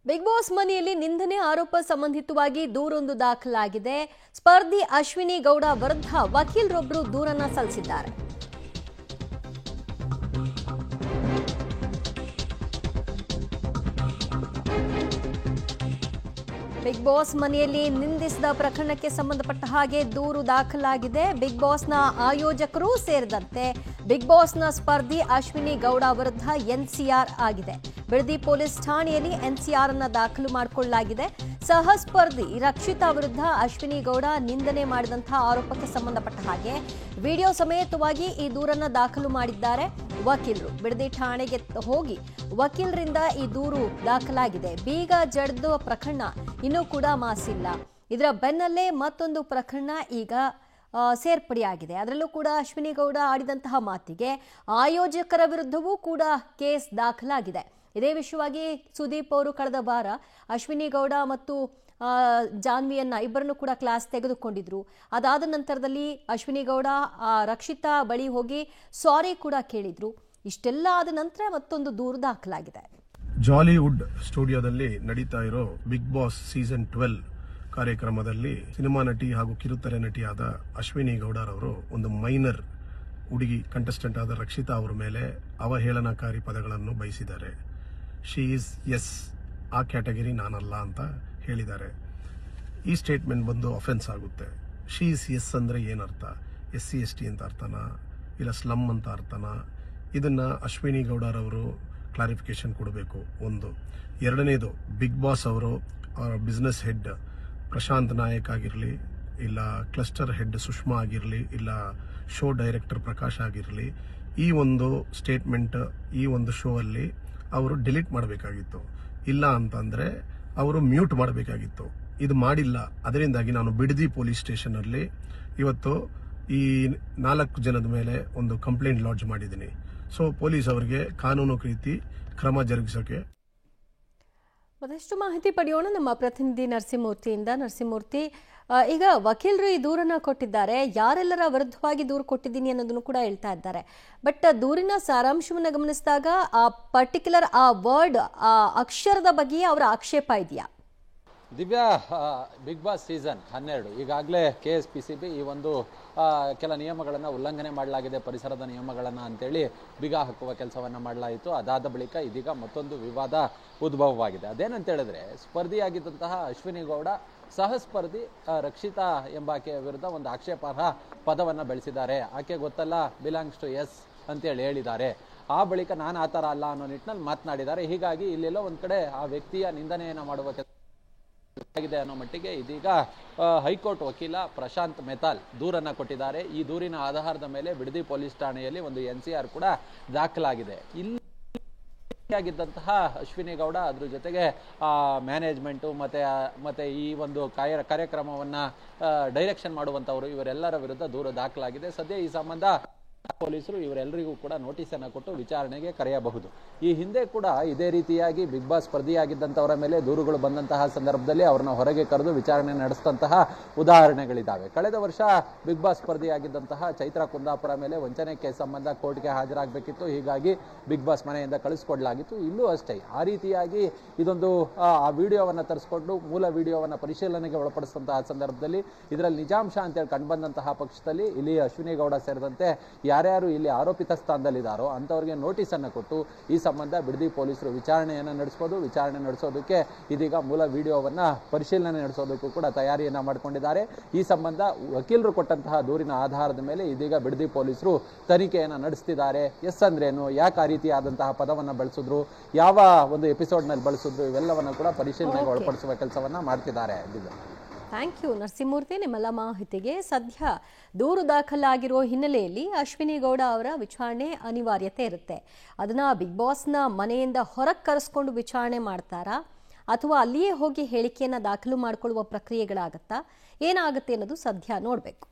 Big boss ಮನೆಯಲ್ಲಿ ನಿಂದನೆ ಆರೋಪ ಸಂಬಂಧಿತವಾಗಿ ದೂರೊಂದು ದಾಖಲಾಗಿದೆ. ಸ್ಪರ್ಧಿ ಅಶ್ವಿನಿ ಗೌಡ ವಿರುದ್ಧ ವಕೀಲರೊಬ್ಬರು ದೂರನ್ನ ಸಲ್ಲಿಸಿದ್ದಾರೆ. ಬಿಗ್ ಬಾಸ್ ಮನೆಯಲ್ಲಿ ನಿಂದಿಸಿದ ಪ್ರಕರಣಕ್ಕೆ ಸಂಬಂಧಪಟ್ಟ ಹಾಗೆ ದೂರು ದಾಖಲಾಗಿದೆ. ಬಿಗ್ ಬಾಸ್ನ ಆಯೋಜಕರು ಸೇರಿದಂತೆ ಬಿಗ್ ಬಾಸ್ನ ಸ್ಪರ್ಧಿ ಅಶ್ವಿನಿ ಗೌಡ ವಿರುದ್ಧ ಎನ್ಸಿಆರ್ ಆಗಿದೆ. ಬಿಡದಿ ಪೊಲೀಸ್ ಠಾಣೆಯಲ್ಲಿ ಎನ್ಸಿಆರ್ ಅನ್ನು ದಾಖಲು ಮಾಡಿಕೊಳ್ಳಲಾಗಿದೆ. ಸಹ ಸ್ಪರ್ಧಿ ರಕ್ಷಿತಾ ವಿರುದ್ಧ ಅಶ್ವಿನಿ ಗೌಡ ನಿಂದನೆ ಮಾಡಿದಂತಹ ಆರೋಪಕ್ಕೆ ಸಂಬಂಧಪಟ್ಟ ಹಾಗೆ ವಿಡಿಯೋ ಸಮೇತವಾಗಿ ಈ ದೂರನ್ನ ದಾಖಲು ಮಾಡಿದ್ದಾರೆ ವಕೀಲರು. ಬಿಡದಿ ಠಾಣೆಗೆ ಹೋಗಿ ವಕೀಲರಿಂದ ಈ ದೂರು ದಾಖಲಾಗಿದೆ. ಬೀಗ ಜಡ್ದು ಪ್ರಕರಣ ಇನ್ನೂ ಕೂಡ ಮಾಸಿಲ್ಲ. ಇದರ ಬೆನ್ನಲ್ಲೇ ಮತ್ತೊಂದು ಪ್ರಕರಣ ಈಗ ಸೇರ್ಪಡೆಯಾಗಿದೆ. ಅದರಲ್ಲೂ ಕೂಡ ಅಶ್ವಿನಿ ಗೌಡ ಆಡಿದಂತಹ ಮಾತಿಗೆ ಆಯೋಜಕರ ವಿರುದ್ಧವೂ ಕೂಡ ಕೇಸ್ ದಾಖಲಾಗಿದೆ. ಇದೇ ವಿಷಯವಾಗಿ ಸುದೀಪ್ ಅವರು ಕಳೆದ ವಾರ ಅಶ್ವಿನಿ ಗೌಡ ಮತ್ತು ಜಾನ್ವಿಯನ್ನ ಇಬ್ಬರನ್ನು ಕೂಡ ಕ್ಲಾಸ್ ತೆಗೆದುಕೊಂಡಿದ್ರು. ಅದಾದ ನಂತರದಲ್ಲಿ ಅಶ್ವಿನಿ ಗೌಡ ರಕ್ಷಿತಾ ಬಳಿ ಹೋಗಿ ಸಾರಿ ಕೂಡ ಕೇಳಿದ್ರು. ಇಷ್ಟೆಲ್ಲ ಆದ ನಂತರ ಮತ್ತೊಂದು ದೂರು ದಾಖಲಾಗಿದೆ. ಜಾಲಿವುಡ್ ಸ್ಟುಡಿಯೋದಲ್ಲಿ ನಡೀತಾ ಇರೋ ಬಿಗ್ ಬಾಸ್ ಸೀಸನ್ 12 ಕಾರ್ಯಕ್ರಮದಲ್ಲಿ ಸಿನಿಮಾ ನಟಿ ಹಾಗೂ ಕಿರುತೆರೆ ನಟಿಯಾದ ಅಶ್ವಿನಿ ಗೌಡರವರು ಒಂದು ಮೈನರ್ ಹುಡುಗಿ ಕಂಟೆಸ್ಟೆಂಟ್ ಆದ ರಕ್ಷಿತಾ ಅವರ ಮೇಲೆ ಅವಹೇಳನಕಾರಿ ಪದಗಳನ್ನು ಬಯಸಿದ್ದಾರೆ. ಶಿ ಈಸ್ ಎಸ್, ಆ ಕ್ಯಾಟಗರಿ ನಾನಲ್ಲ ಅಂತ ಹೇಳಿದ್ದಾರೆ. ಈ ಸ್ಟೇಟ್ಮೆಂಟ್ ಬಂದು ಅಫೆನ್ಸ್ ಆಗುತ್ತೆ. ಶಿ ಈಸ್ ಎಸ್ ಅಂದ್ರೆ ಏನರ್ಥ? SC ST ಅಂತ ಅರ್ಥನಾ, ಇಲ್ಲ ಸ್ಲಮ್ ಅಂತ ಅರ್ಥನಾ? ಇದನ್ನ ಅಶ್ವಿನಿ ಗೌಡರವರು ಕ್ಲಾರಿಫಿಕೇಶನ್ ಕೊಡಬೇಕು. ಒಂದು. ಎರಡನೇದು, ಬಿಗ್ ಬಾಸ್ ಅವರು ಬಿಸ್ನೆಸ್ ಹೆಡ್ ಪ್ರಶಾಂತ್ ನಾಯಕ್ ಆಗಿರಲಿ, ಇಲ್ಲ ಕ್ಲಸ್ಟರ್ ಹೆಡ್ ಸುಷ್ಮಾ ಆಗಿರಲಿ, ಇಲ್ಲ ಶೋ ಡೈರೆಕ್ಟರ್ ಪ್ರಕಾಶ್ ಆಗಿರಲಿ, ಈ ಒಂದು ಸ್ಟೇಟ್ಮೆಂಟ್ ಈ ಒಂದು ಶೋ ಅಲ್ಲಿ ಅವರು ಡಿಲೀಟ್ ಮಾಡಬೇಕಾಗಿತ್ತು. ಇಲ್ಲ ಅಂತಂದ್ರೆ ಅವರು ಮ್ಯೂಟ್ ಮಾಡಬೇಕಾಗಿತ್ತು. ಇದು ಮಾಡಿಲ್ಲ. ಅದರಿಂದಾಗಿ ನಾನು ಬಿಡದಿ ಪೊಲೀಸ್ ಸ್ಟೇಷನ್ ಅಲ್ಲಿ ಇವತ್ತು ಈ 4 ಜನದ ಮೇಲೆ ಒಂದು ಕಂಪ್ಲೇಂಟ್ ಲಾಡ್ಜ್ ಮಾಡಿದ್ದೀನಿ. ಸೊ ಪೊಲೀಸ್ ಅವರಿಗೆ ಕಾನೂನು ರೀತಿ ಕ್ರಮ ಜರುಗಿಸೋಕೆ. ಮತ್ತಷ್ಟು ಮಾಹಿತಿ ಪಡೆಯೋಣ ನಮ್ಮ ಪ್ರತಿನಿಧಿ ನರಸಿಂಹಮೂರ್ತಿಯಿಂದ. ನರಸಿಂಹಮೂರ್ತಿ, ಈಗ ವಕೀಲರು ಈ ದೂರನ್ನ ಕೊಟ್ಟಿದ್ದಾರೆ. ಯಾರೆಲ್ಲರ ವಿರುದ್ಧವಾಗಿ ದೂರು ಕೊಟ್ಟಿದ್ದೀನಿ ಅನ್ನೋದನ್ನು ಕೂಡ ಹೇಳ್ತಾ ಇದ್ದಾರೆ. ಬಟ್ ದೂರಿನ ಸಾರಾಂಶವನ್ನು ಗಮನಿಸಿದಾಗ ಆ ಪರ್ಟಿಕ್ಯುಲರ್ ಆ ವರ್ಡ್, ಆ ಅಕ್ಷರದ ಬಗ್ಗೆ ಅವರ ಆಕ್ಷೇಪ ಇದೆಯಾ? ದಿವ್ಯಾ, ಬಿಗ್ ಬಾಸ್ ಸೀಸನ್ 12 ಈಗಾಗಲೇ KSPCB ಈ ಒಂದು ಕೆಲ ನಿಯಮಗಳನ್ನು ಉಲ್ಲಂಘನೆ ಮಾಡಲಾಗಿದೆ, ಪರಿಸರದ ನಿಯಮಗಳನ್ನು ಅಂತೇಳಿ ಬಿಗ ಹಾಕುವ ಕೆಲಸವನ್ನು ಮಾಡಲಾಯಿತು. ಅದಾದ ಬಳಿಕ ಇದೀಗ ಮತ್ತೊಂದು ವಿವಾದ ಉದ್ಭವವಾಗಿದೆ. ಅದೇನಂತ ಹೇಳಿದ್ರೆ, ಸ್ಪರ್ಧಿಯಾಗಿದ್ದಂತಹ ಅಶ್ವಿನಿ ಗೌಡ ಸಹ ಸ್ಪರ್ಧಿ ರಕ್ಷಿತಾ ಎಂಬಾಕೆಯ ವಿರುದ್ಧ ಒಂದು ಆಕ್ಷೇಪಾರ್ಹ ಪದವನ್ನು ಬೆಳೆಸಿದ್ದಾರೆ. ಆಕೆ ಗೊತ್ತಲ್ಲ, ಬಿಲಾಂಗ್ಸ್ ಟು ಎಸ್ ಅಂತೇಳಿ ಹೇಳಿದ್ದಾರೆ. ಆ ಬಳಿಕ ನಾನು ಆ ಥರ ಅಲ್ಲ ಅನ್ನೋ ನಿಟ್ಟಿನಲ್ಲಿ ಮಾತನಾಡಿದ್ದಾರೆ. ಹೀಗಾಗಿ ಇಲ್ಲೆಲ್ಲೋ ಒಂದು ಕಡೆ ಆ ವ್ಯಕ್ತಿಯ ನಿಂದನೆಯನ್ನು ಮಾಡುವ ಕೆಲಸ ಆಗಿದೆ ಅನ್ನೋ ಮಟ್ಟಿಗೆ ಇದೀಗ ಹೈಕೋರ್ಟ್ ವಕೀಲ ಪ್ರಶಾಂತ್ ಮೆಹ್ತಾಲ್ ದೂರನ್ನ ಕೊಟ್ಟಿದ್ದಾರೆ. ಈ ದೂರಿನ ಆಧಾರದ ಮೇಲೆ ಬಿಡದಿ ಪೊಲೀಸ್ ಠಾಣೆಯಲ್ಲಿ ಒಂದು NCR ಕೂಡ ದಾಖಲಾಗಿದೆ. ಇಲ್ಲಿ ಆಗಿದ್ದಂತಹ ಅಶ್ವಿನಿ ಗೌಡ, ಅದ್ರ ಜೊತೆಗೆ ಮ್ಯಾನೇಜ್ಮೆಂಟು ಮತ್ತೆ ಈ ಒಂದು ಕಾರ್ಯಕ್ರಮವನ್ನ ಡೈರೆಕ್ಷನ್ ಮಾಡುವಂತವರು, ಇವರೆಲ್ಲರ ವಿರುದ್ಧ ದೂರು ದಾಖಲಾಗಿದೆ. ಸದ್ಯ ಈ ಸಂಬಂಧ ಪೊಲೀಸರು ಇವರೆಲ್ಲರಿಗೂ ಕೂಡ ನೋಟಿಸ್ ಅನ್ನು ಕೊಟ್ಟು ವಿಚಾರಣೆಗೆ ಕರೆಯಬಹುದು. ಈ ಹಿಂದೆ ಕೂಡ ಇದೇ ರೀತಿಯಾಗಿ ಬಿಗ್ ಬಾಸ್ ಸ್ಪರ್ಧಿಯಾಗಿದ್ದಂಥವರ ಮೇಲೆ ದೂರುಗಳು ಬಂದಂತಹ ಸಂದರ್ಭದಲ್ಲಿ ಅವರನ್ನ ಹೊರಗೆ ಕರೆದು ವಿಚಾರಣೆ ನಡೆಸಿದಂತಹ ಉದಾಹರಣೆಗಳಿದ್ದಾವೆ. ಕಳೆದ ವರ್ಷ ಬಿಗ್ ಬಾಸ್ ಸ್ಪರ್ಧಿಯಾಗಿದ್ದಂತಹ ಚೈತ್ರ ಕುಂದಾಪುರ ಮೇಲೆ ವಂಚನೆ ಕೇಸ್ ಸಂಬಂಧ ಕೋರ್ಟ್ಗೆ ಹಾಜರಾಗಬೇಕಿತ್ತು. ಹೀಗಾಗಿ ಬಿಗ್ ಬಾಸ್ ಮನೆಯಿಂದ ಕಳಿಸ್ಕೊಡ್ಲಾಗಿತ್ತು. ಇಲ್ಲೂ ಅಷ್ಟೇ ಆ ರೀತಿಯಾಗಿ ಇದೊಂದು ಆ ವಿಡಿಯೋವನ್ನು ತರಿಸ್ಕೊಂಡು ಮೂಲ ವಿಡಿಯೋವನ್ನು ಪರಿಶೀಲನೆಗೆ ಒಳಪಡಿಸಿದಂತಹ ಸಂದರ್ಭದಲ್ಲಿ ಇದರಲ್ಲಿ ನಿಜಾಂಶ ಅಂತೇಳಿ ಕಂಡುಬಂದಂತಹ ಪಕ್ಷದಲ್ಲಿ ಇಲ್ಲಿ ಅಶ್ವಿನಿ ಗೌಡ ಸೇರಿದಂತೆ ಯಾರ್ಯಾರು ಇಲ್ಲಿ ಆರೋಪಿತ ಸ್ಥಾನದಲ್ಲಿದ್ದಾರೋ ಅಂಥವ್ರಿಗೆ ನೋಟಿಸ್ ಅನ್ನು ಕೊಟ್ಟು ಈ ಸಂಬಂಧ ಬಿಡದಿ ಪೊಲೀಸರು ವಿಚಾರಣೆಯನ್ನು ನಡೆಸಬಹುದು. ವಿಚಾರಣೆ ನಡೆಸೋದಕ್ಕೆ ಇದೀಗ ಮೂಲ ವಿಡಿಯೋವನ್ನ ಪರಿಶೀಲನೆ ನಡೆಸೋದಕ್ಕೂ ಕೂಡ ತಯಾರಿಯನ್ನ ಮಾಡಿಕೊಂಡಿದ್ದಾರೆ. ಈ ಸಂಬಂಧ ವಕೀಲರು ಕೊಟ್ಟಂತಹ ದೂರಿನ ಆಧಾರದ ಮೇಲೆ ಇದೀಗ ಬಿಡದಿ ಪೊಲೀಸರು ತನಿಖೆಯನ್ನು ನಡೆಸ್ತಿದ್ದಾರೆ. ಎಸ್ ಅಂದ್ರೇನು, ಯಾಕೆ ಆ ರೀತಿಯಾದಂತಹ ಪದವನ್ನು ಬಳಸಿದ್ರು, ಯಾವ ಒಂದು ಎಪಿಸೋಡ್ನಲ್ಲಿ ಬಳಸಿದ್ರು, ಇವೆಲ್ಲವನ್ನು ಕೂಡ ಪರಿಶೀಲನೆಗೆ ಒಳಪಡಿಸುವ ಕೆಲಸವನ್ನ ಮಾಡ್ತಿದ್ದಾರೆ. ಥ್ಯಾಂಕ್ ಯು ನರಸಿಂಹಮೂರ್ತಿ, ನಿಮ್ಮೆಲ್ಲ ಮಾಹಿತಿಗೆ. ಸದ್ಯ ದೂರು ದಾಖಲಾಗಿರೋ ಹಿನ್ನೆಲೆಯಲ್ಲಿ ಅಶ್ವಿನಿ ಗೌಡ ಅವರ ವಿಚಾರಣೆ ಅನಿವಾರ್ಯತೆ ಇರುತ್ತೆ. ಅದನ್ನ ಬಿಗ್ ಬಾಸ್ನ ಮನೆಯಿಂದ ಹೊರಗೆ ಕರೆಸ್ಕೊಂಡು ವಿಚಾರಣೆ ಮಾಡ್ತಾರಾ, ಅಥವಾ ಅಲ್ಲಿಯೇ ಹೋಗಿ ಹೇಳಿಕೆಯನ್ನ ದಾಖಲು ಮಾಡಿಕೊಳ್ಳುವ ಪ್ರಕ್ರಿಯೆಗಳಾಗತ್ತಾ, ಏನಾಗುತ್ತೆ ಅನ್ನೋದು ಸದ್ಯ ನೋಡಬೇಕು.